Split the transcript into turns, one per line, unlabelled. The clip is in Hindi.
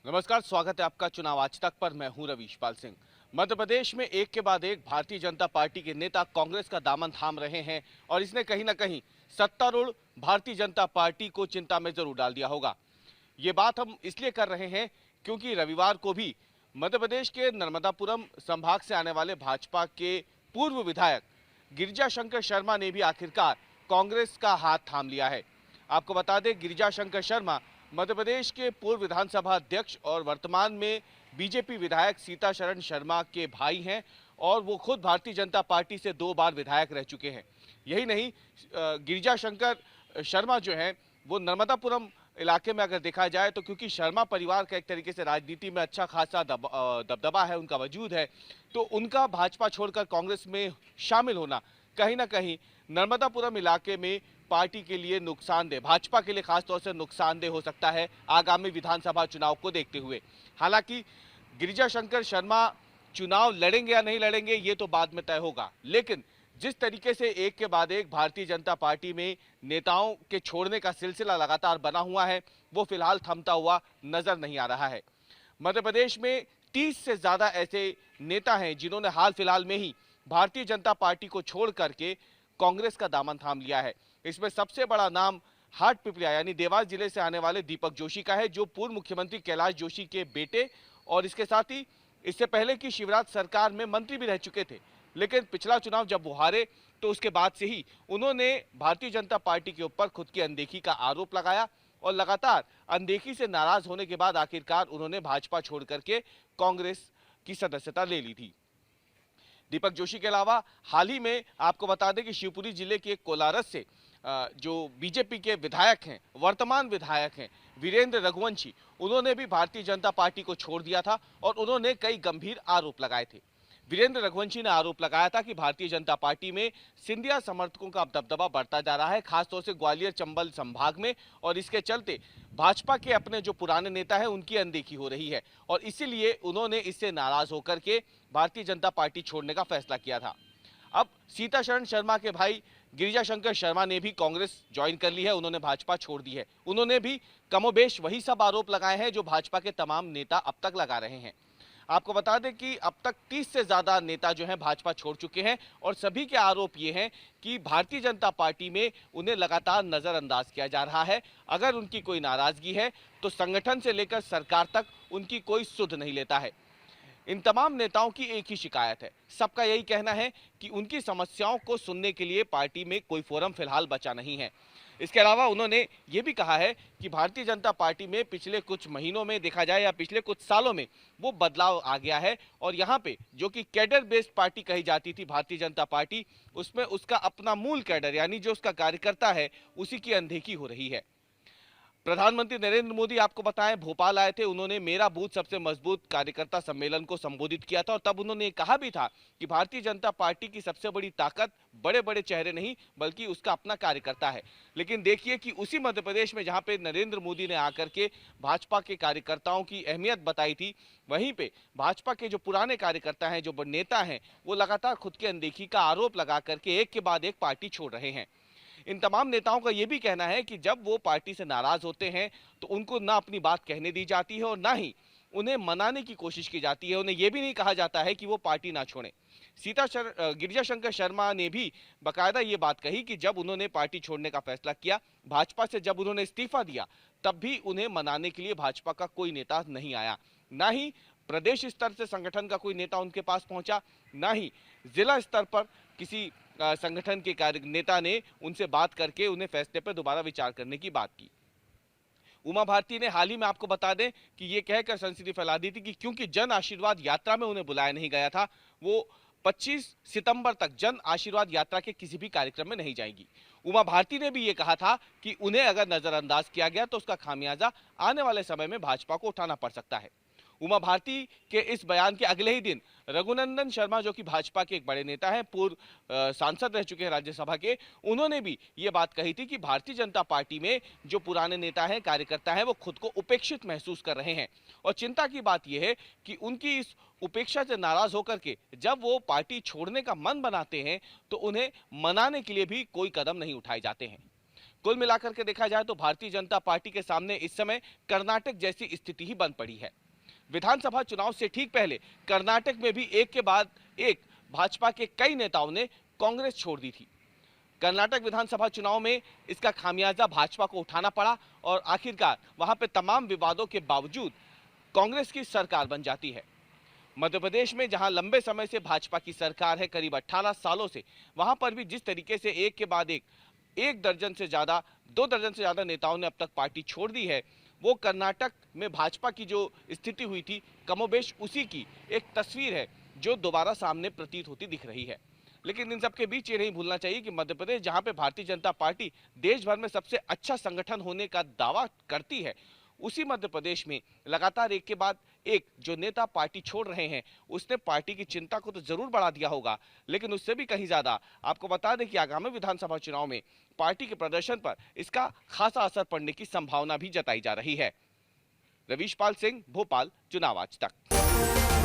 नमस्कार, स्वागत है आपका चुनाव आज तक पर। मैं हूं रवीशपाल सिंह। मध्य प्रदेश में एक के बाद एक भारतीय जनता पार्टी के नेता कांग्रेस का दामन थाम रहे हैं और इसने कहीं ना कहीं सत्तारूढ़ भारतीय जनता पार्टी को चिंता में जरूर डाल दिया होगा। ये बात हम इसलिए कर रहे हैं क्योंकि रविवार को भी मध्य प्रदेश के नर्मदापुरम संभाग से आने वाले भाजपा के पूर्व विधायक गिरिजा शंकर शर्मा ने भी आखिरकार कांग्रेस का हाथ थाम लिया है। आपको बता दें, गिरिजा शंकर शर्मा मध्य प्रदेश के पूर्व विधानसभा अध्यक्ष और वर्तमान में बीजेपी विधायक सीताशरण शर्मा के भाई हैं और वो खुद भारतीय जनता पार्टी से 2 बार विधायक रह चुके हैं। यही नहीं, गिरिजा शंकर शर्मा जो हैं वो नर्मदापुरम इलाके में अगर देखा जाए तो क्योंकि शर्मा परिवार का एक तरीके से राजनीति में अच्छा खासा दबदबा है, उनका वजूद है, तो उनका भाजपा छोड़कर कांग्रेस में शामिल होना कहीं ना कहीं नर्मदापुरम इलाके में पार्टी के लिए नुकसानदेह, भाजपा के लिए खासतौर से नुकसानदेह हो सकता है आगामी विधानसभा चुनाव को देखते हुए। हालांकि गिरिजा शंकर शर्मा चुनाव लड़ेंगे या नहीं लड़ेंगे ये तो बाद में तय होगा, लेकिन जिस तरीके से एक के बाद एक भारतीय जनता पार्टी में नेताओं के छोड़ने का सिलसिला लगातार बना हुआ है, वो फिलहाल थमता हुआ नजर नहीं आ रहा है। मध्य प्रदेश में 30 से ज्यादा ऐसे नेता हैं जिन्होंने हाल फिलहाल में ही भारतीय जनता पार्टी को छोड़ करके कांग्रेस का दामन थाम लिया है। इसमें सबसे बड़ा नाम हाटपिपलिया यानी देवास जिले से आने वाले दीपक जोशी का है, जो पूर्व मुख्यमंत्री कैलाश जोशी के बेटे और इसके साथ ही इससे पहले की शिवराज सरकार में मंत्री भी रह चुके थे। लेकिन पिछला चुनाव जब वो हारे तो उसके बाद से ही उन्होंने भारतीय जनता पार्टी के ऊपर खुद की अनदेखी का आरोप लगाया और लगातार अनदेखी से नाराज होने के बाद आखिरकार उन्होंने भाजपा छोड़ करके कांग्रेस की सदस्यता ले ली थी। दीपक जोशी के अलावा हाल ही में आपको बता दें कि शिवपुरी जिले के कोलारस से जो बीजेपी के विधायक हैं, वर्तमान विधायक हैं वीरेंद्र रघुवंशी, उन्होंने भी भारतीय जनता पार्टी को छोड़ दिया था और उन्होंने कई गंभीर आरोप लगाए थे। वीरेंद्र रघुवंशी ने आरोप लगाया था कि भारतीय जनता पार्टी में सिंधिया समर्थकों का दबदबा बढ़ता जा रहा है, खासतौर से ग्वालियर चंबल संभाग में, और इसके चलते भाजपा के अपने जो पुराने नेता हैं उनकी अनदेखी हो रही है और इसीलिए उन्होंने इससे नाराज होकर के भारतीय जनता पार्टी छोड़ने का फैसला किया था। अब सीताशरण शर्मा के भाई गिरिजा शंकर शर्मा ने भी कांग्रेस ज्वाइन कर ली है, उन्होंने भाजपा छोड़ दी है। उन्होंने भी कमोबेश वही सब आरोप लगाए हैं जो भाजपा के तमाम नेता अब तक लगा रहे हैं। आपको बता दें कि अब तक 30 से ज्यादा नेता जो हैं भाजपा छोड़ चुके हैं और सभी के आरोप ये हैं कि भारतीय जनता पार्टी में उन्हें लगातार नजरअंदाज किया जा रहा है। अगर उनकी कोई नाराजगी है तो संगठन से लेकर सरकार तक उनकी कोई सुध नहीं लेता है। इन तमाम नेताओं की एक ही शिकायत है, सबका यही कहना है कि उनकी समस्याओं को सुनने के लिए पार्टी में कोई फोरम फिलहाल बचा नहीं है। इसके अलावा उन्होंने ये भी कहा है कि भारतीय जनता पार्टी में पिछले कुछ महीनों में देखा जाए या पिछले कुछ सालों में वो बदलाव आ गया है और यहाँ पे जो कि कैडर बेस्ड पार्टी कही जाती थी भारतीय जनता पार्टी, उसमें उसका अपना मूल कैडर यानी जो उसका कार्यकर्ता है उसी की अनदेखी हो रही है। प्रधानमंत्री नरेंद्र मोदी आपको बताएं भोपाल आए थे, उन्होंने मेरा बूथ सबसे मजबूत कार्यकर्ता सम्मेलन को संबोधित किया था और तब उन्होंने कहा भी था कि भारतीय जनता पार्टी की सबसे बड़ी ताकत बड़े बड़े चेहरे नहीं बल्कि उसका अपना कार्यकर्ता है। लेकिन देखिए कि उसी मध्य प्रदेश में जहां पे नरेंद्र मोदी ने आकर के भाजपा के कार्यकर्ताओं की अहमियत बताई थी, वहीं पे भाजपा के जो पुराने कार्यकर्ता हैं, जो नेता हैं, वो लगातार खुद की अनदेखी का आरोप लगा करके एक के बाद एक पार्टी छोड़ रहे हैं। इन तमाम नेताओं का यह भी कहना है कि जब वो पार्टी से नाराज होते हैं तो उनको ना अपनी बात कहने दी जाती है और ना ही उन्हें मनाने की कोशिश की जाती है। उन्हें यह भी नहीं कहा जाता है कि वो पार्टी ना छोड़ें। गिरिजा शंकर शर्मा ने भी बकायदा ये बात कही कि जब उन्होंने पार्टी छोड़ने का फैसला किया, भाजपा से जब उन्होंने इस्तीफा दिया, तब भी उन्हें मनाने के लिए भाजपा का कोई नेता नहीं आया, ना ही प्रदेश स्तर से संगठन का कोई नेता उनके पास पहुंचा, ना ही जिला स्तर पर किसी संगठन के कार्य नेता ने उनसे बात करके उन्हें फैसले पर दोबारा विचार करने की बात की। उमा भारती ने हाल ही में आपको बता दें कि ये कहकर संस्कृति फैला दी थी कि क्योंकि जन आशीर्वाद यात्रा में उन्हें बुलाया नहीं गया था, वो 25 सितंबर तक जन आशीर्वाद यात्रा के किसी भी कार्यक्रम में नहीं जाएंगी। उमा भारती ने भी ये कहा था कि उन्हें अगर नजरअंदाज किया गया तो उसका खामियाजा आने वाले समय में भाजपा को उठाना पड़ सकता है। उमा भारती के इस बयान के अगले ही दिन रघुनंदन शर्मा, जो कि भाजपा के एक बड़े नेता हैं, पूर्व सांसद रह चुके हैं राज्यसभा के, उन्होंने भी ये बात कही थी कि भारतीय जनता पार्टी में जो पुराने नेता हैं, कार्यकर्ता हैं, वो खुद को उपेक्षित महसूस कर रहे हैं और चिंता की बात यह है कि उनकी इस उपेक्षा से नाराज होकर के जब वो पार्टी छोड़ने का मन बनाते हैं तो उन्हें मनाने के लिए भी कोई कदम नहीं उठाए जाते हैं। कुल मिलाकर के देखा जाए तो भारतीय जनता पार्टी के सामने इस समय कर्नाटक जैसी स्थिति ही बन पड़ी है। विधानसभा चुनाव से ठीक पहले कर्नाटक में भी एक के बाद एक भाजपा के कई नेताओं ने कांग्रेस छोड़ दी थी। कर्नाटक विधानसभा चुनाव में इसका खामियाजा भाजपा को उठाना पड़ा और आखिरकार वहां पे तमाम विवादों के बावजूद कांग्रेस की सरकार बन जाती है। मध्य प्रदेश में जहां लंबे समय से भाजपा की सरकार है, करीब 18 सालों से, वहां पर भी जिस तरीके से एक के बाद एक दर्जन से ज्यादा, 2 दर्जन से ज्यादा नेताओं ने अब तक पार्टी छोड़ दी है, वो कर्नाटक में भाजपा की जो स्थिति हुई थी कमोबेश उसी की एक तस्वीर है जो दोबारा सामने प्रतीत होती दिख रही है। लेकिन इन सबके बीच ये नहीं भूलना चाहिए कि मध्य प्रदेश जहां पे भारतीय जनता पार्टी देश भर में सबसे अच्छा संगठन होने का दावा करती है, उसी मध्य प्रदेश में लगातार एक के बाद एक जो नेता पार्टी छोड़ रहे हैं, उसने पार्टी की चिंता को तो जरूर बढ़ा दिया होगा, लेकिन उससे भी कहीं ज्यादा आपको बता दें कि आगामी विधानसभा चुनाव में पार्टी के प्रदर्शन पर इसका खासा असर पड़ने की संभावना भी जताई जा रही है। रवीश पाल सिंह, भोपाल, चुनाव आज तक।